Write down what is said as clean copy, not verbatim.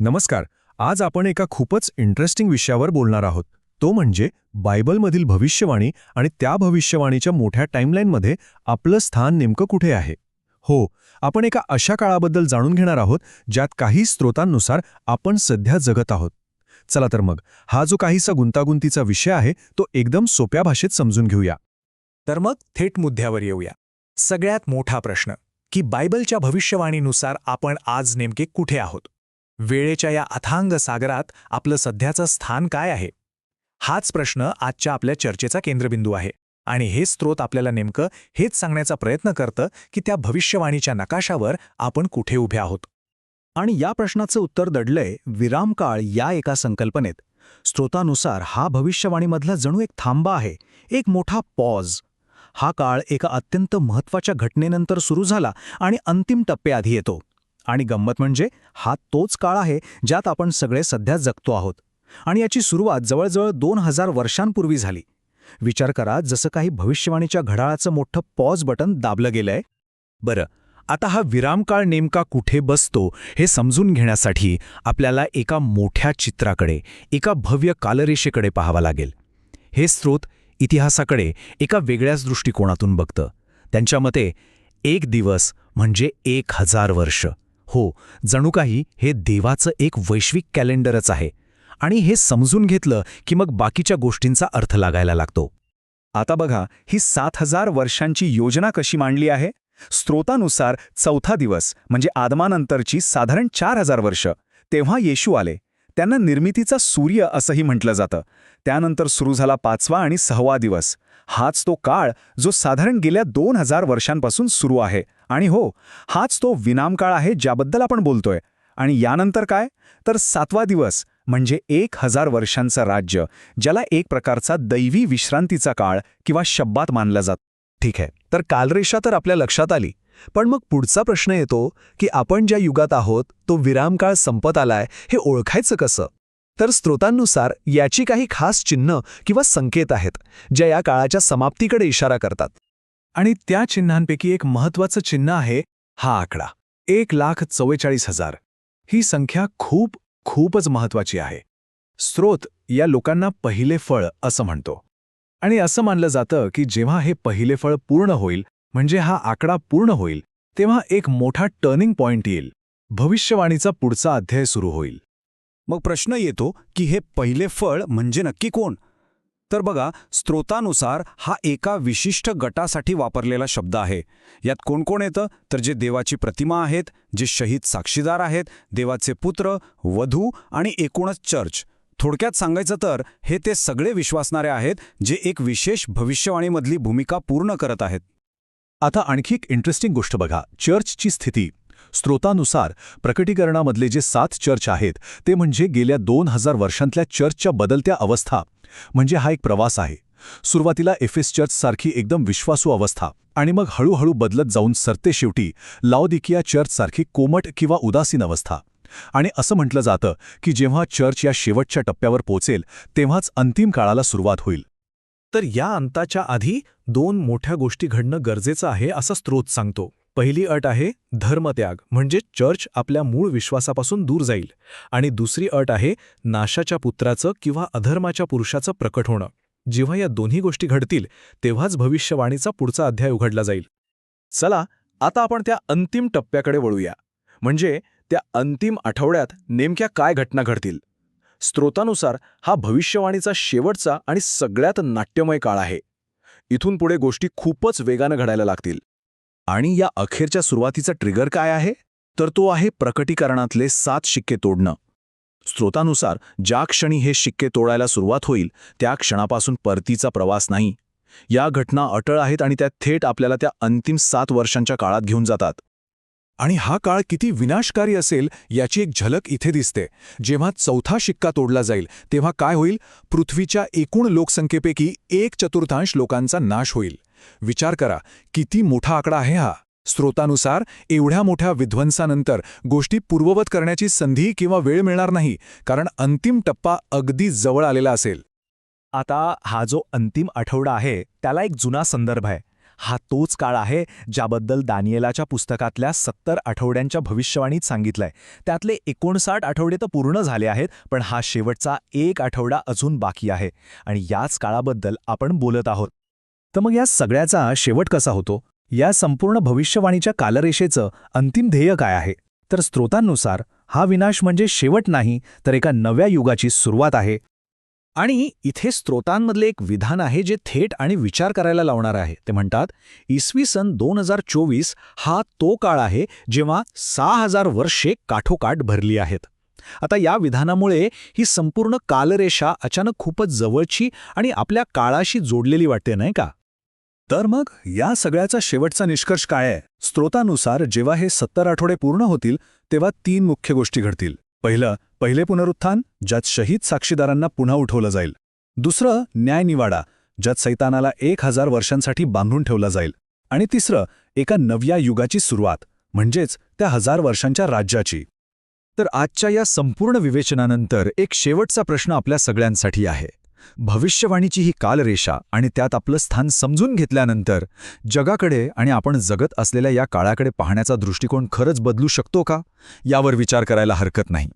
नमस्कार. आज आपण एका खूपच इंटरेस्टिंग विषयावर बोलणार आहोत. तो म्हणजे बायबलमधील भविष्यवाणी आणि त्या भविष्यवाणीच्या मोठ्या टाईमलाईनमध्ये आपलं स्थान नेमकं कुठे आहे. हो, आपण एका अशा काळाबद्दल जाणून घेणार आहोत ज्यात काही स्रोतांनुसार आपण सध्या जगत आहोत. चला तर मग हा जो काहीसा गुंतागुंतीचा विषय आहे तो एकदम सोप्या भाषेत समजून घेऊया. तर मग थेट मुद्द्यावर येऊया. सगळ्यात मोठा प्रश्न की बायबलच्या भविष्यवाणीनुसार आपण आज नेमके कुठे आहोत. वेळेच्या या अथांग सागरात आपलं सध्याचं स्थान काय आहे. हाच प्रश्न आजच्या आपल्या चर्चेचा केंद्रबिंदू आहे. आणि हे स्रोत आपल्याला नेमकं हेच सांगण्याचा प्रयत्न करतं की त्या भविष्यवाणीच्या नकाशावर आपण कुठे उभे आहोत. आणि या प्रश्नाचं उत्तर दडलंय विरामकाळ या एका संकल्पनेत. स्रोतानुसार हा भविष्यवाणीमधला जणू एक थांबा आहे, एक मोठा पॉज. हा काळ एका अत्यंत महत्त्वाच्या घटनेनंतर सुरू झाला आणि अंतिम टप्प्याआधी येतो. आणि गंमत म्हणजे हा तोच काळ आहे ज्यात आपण सगळे सध्या जगतो आहोत. आणि याची सुरुवात जवळजवळ 2000 वर्षांपूर्वी झाली. विचार करा, जसं काही भविष्यवाणीच्या घड्याळाचं मोठं पॉज बटन दाबलं गेलंय. बरं, आता हा विरामकाळ नेमका कुठे बसतो हे समजून घेण्यासाठी आपल्याला एका मोठ्या चित्राकडे, एका भव्य कालरेषेकडे पाहावं लागेल. हे स्रोत इतिहासाकडे एका वेगळ्याच दृष्टिकोनातून बघतं. त्यांच्या मते एक दिवस म्हणजे 1000 वर्ष. हो, जणू काही हे देवाचं एक वैश्विक कॅलेंडरच आहे. आणि हे समजून घेतलं की मग बाकीच्या गोष्टींचा अर्थ लागायला लागतो. आता बघा, ही 7000 वर्षांची योजना कशी मांडली आहे. स्रोतानुसार चौथा दिवस म्हणजे आदमानंतरची साधारण 4000 वर्ष, तेव्हा येशू आले. त्यांना निर्मितीचा सूर्य असंही म्हटलं जातं. त्यानंतर सुरू झाला 5वा आणि 6वा दिवस. हाच तो काळ जो साधारण गेल्या 2000 वर्षांपासून सुरू आहे. आणि हो, हाच तो विरामकाळ आहे ज्याबद्दल आपण बोलतोय. आणि यानंतर काय, तर 7वा दिवस म्हणजे 1000 वर्षांचं राज्य, ज्याला एक प्रकारचा दैवी विश्रांतीचा काळ किंवा शब्बात मानला जात. ठीक आहे, तर कालरेषा तर आपल्या लक्षात आली. पण मग पुढचा प्रश्न येतो की आपण ज्या युगात आहोत तो विरामकाळ संपत आलाय हे ओळखायचं कसं. तर स्रोतांनुसार याची काही खास चिन्ह किंवा संकेत आहेत ज्या या काळाच्या समाप्तीकडे इशारा करतात. आणि त्या चिन्हांपैकी एक महत्त्वाचं चिन्ह आहे हा आकडा 1,44,000. ही संख्या खूपच महत्त्वाची आहे. स्रोत या लोकांना पहिले फळ असं म्हणतो. आणि असं मानलं जातं की जेव्हा हे पहिले फळ पूर्ण होईल, म्हणजे हा आकडा पूर्ण होईल, तेव्हा एक मोठा टर्निंग पॉइंट येईल. भविष्यवाणीचा पुढचा अध्याय सुरू होईल. मग प्रश्न येतो की हे पहिले फळ म्हणजे नक्की कोण. तर बघा, स्रोतानुसार हा एका विशिष्ट गटासाठी वापरलेला शब्द आहे. यात कोण कोण येतं, तर जे देवाची प्रतिमा आहेत, जे शहीद साक्षीदार आहेत, देवाचे पुत्र, वधू आणि एकूणच चर्च. थोडक्यात सांगायचं तर हे ते सगळे विश्वासणारे आहेत जे एक विशेष भविष्यवाणीमधली भूमिका पूर्ण करत आहेत. आता आणखी एक इंटरेस्टिंग गोष्ट बघा, चर्चची स्थिती. स्रोतानुसार प्रकटीकरणामधले जे 7 चर्च आहेत ते म्हणजे गेल्या 2000 वर्षांतल्या चर्चच्या बदलत्या अवस्था. म्हणजे हा एक प्रवास आहे. सुरुवातीला एफेस चर्चसारखी एकदम विश्वासू अवस्था, आणि मग हळूहळू बदलत जाऊन सरते शेवटी लाओदिकिया चर्चसारखी कोमट किंवा उदासीन अवस्था. आणि असं म्हटलं जातं की जेव्हा चर्च या शेवटच्या टप्प्यावर पोहोचेल तेव्हाच अंतिम काळाला सुरुवात होईल. तर या अंताच्या आधी 2 मोठ्या गोष्टी घडणं गरजेचं आहे असं स्रोत सांगतो. पहिली अट आहे धर्मत्याग, म्हणजे चर्च आपल्या मूळ विश्वासापासून दूर जाईल. आणि दुसरी अट आहे नाशाच्या पुत्राचं किंवा अधर्माच्या पुरुषाचं प्रकट होणं. जेव्हा या दोन्ही गोष्टी घडतील तेव्हाच भविष्यवाणीचा पुढचा अध्याय उघडला जाईल. चला, आता आपण त्या अंतिम टप्प्याकडे वळूया. म्हणजे त्या अंतिम आठवड्यात नेमक्या काय घटना घडतील. स्रोतानुसार हा भविष्यवाणीचा शेवटचा आणि सगळ्यात नाट्यमय काळ आहे. इथून पुढे गोष्टी खूपच वेगानं घडायला लागतील. आणि या अखेरच्या सुरुवातीचा ट्रिगर काय आहे, तर तो आहे प्रकटीकरणातले 7 शिक्के तोडणं. स्रोतानुसार ज्या क्षणी हे शिक्के तोडायला सुरुवात होईल त्या क्षणापासून परतीचा प्रवास नाही. या घटना अटळ आहेत आणि त्या थेट आपल्याला त्या अंतिम 7 वर्षांच्या काळात घेऊन जातात. आणि हा काळ किती विनाशकारी असेल याची एक झलक इथे दिसते. जेव्हा चौथा शिक्का तोडला जाईल तेव्हा काय होईल, पृथ्वीच्या एकूण लोकसंख्येपैकी 1/4 लोकांचा नाश होईल. विचार करा, किती मोठा आकडा आहे हा. स्रोतानुसार एवढ्या मोठ्या विध्वंसानंतर गोष्टी पूर्ववत करण्याची संधी किंवा वेळ मिळणार नाही, कारण अंतिम टप्पा अगदी जवळ आलेला असेल. आता हा जो अंतिम आठवडा आहे त्याला एक जुना संदर्भ आहे. हा तोच काळ आहे ज्याबद्दल दानिएलाच्या पुस्तकातल्या 70 आठवड्यांच्या भविष्यवाणीत सांगितलंय. त्यातले 59 आठवडे तर पूर्ण झाले आहेत, पण हा शेवटचा 1 आठवडा अजून बाकी आहे आणि याच काळाबद्दल आपण बोलत आहोत. तर मग या सगळ्याचा शेवट कसा होतो? या संपूर्ण भविष्यवाणीच्या कालरेषेचं अंतिम ध्येय काय आहे? तर स्रोतांनुसार हा विनाश म्हणजे शेवट नाही, तर एका नव्या युगाची सुरुवात आहे. आणि इथे स्त्रोतांमधले एक विधान आहे जे थेट आणि विचार करायला लावणार आहे. ते म्हणतात, इसवी सन 2024 हा तो काळ आहे जेव्हा 6000 वर्षे काठोकाठ भरली आहेत. आता या विधानामुळे ही संपूर्ण कालरेषा अचानक खूपच जवळची आणि आपल्या काळाशी जोडलेली वाटते, नाही का? तर मग या सगळ्याचा शेवटचा निष्कर्ष काय आहे? स्रोतानुसार जेव्हा हे 70 आठवडे पूर्ण होतील तेव्हा 3 मुख्य गोष्टी घडतील. पहिले पुनरुत्थान, ज्यात शहीद साक्षीदारांना पुन्हा उठवलं जाईल. दुसरं न्यायनिवाडा, ज्यात सैतानाला 1000 वर्षांसाठी बांधून ठेवला जाईल. आणि तिसरं एका नव्या युगाची सुरुवात, म्हणजेच त्या 1000 वर्षांच्या राज्याची. तर आजच्या या संपूर्ण विवेचनानंतर एक शेवटचा प्रश्न आपल्या सगळ्यांसाठी आहे. भविष्यवाणीची ही कालरेषा आणि त्यात आपलं स्थान समजून घेतल्यानंतर जगाकडे आणि आपण जगत असलेल्या या काळाकडे पाहण्याचा दृष्टिकोन खरंच बदलू शकतो का? यावर विचार करायला हरकत नाही.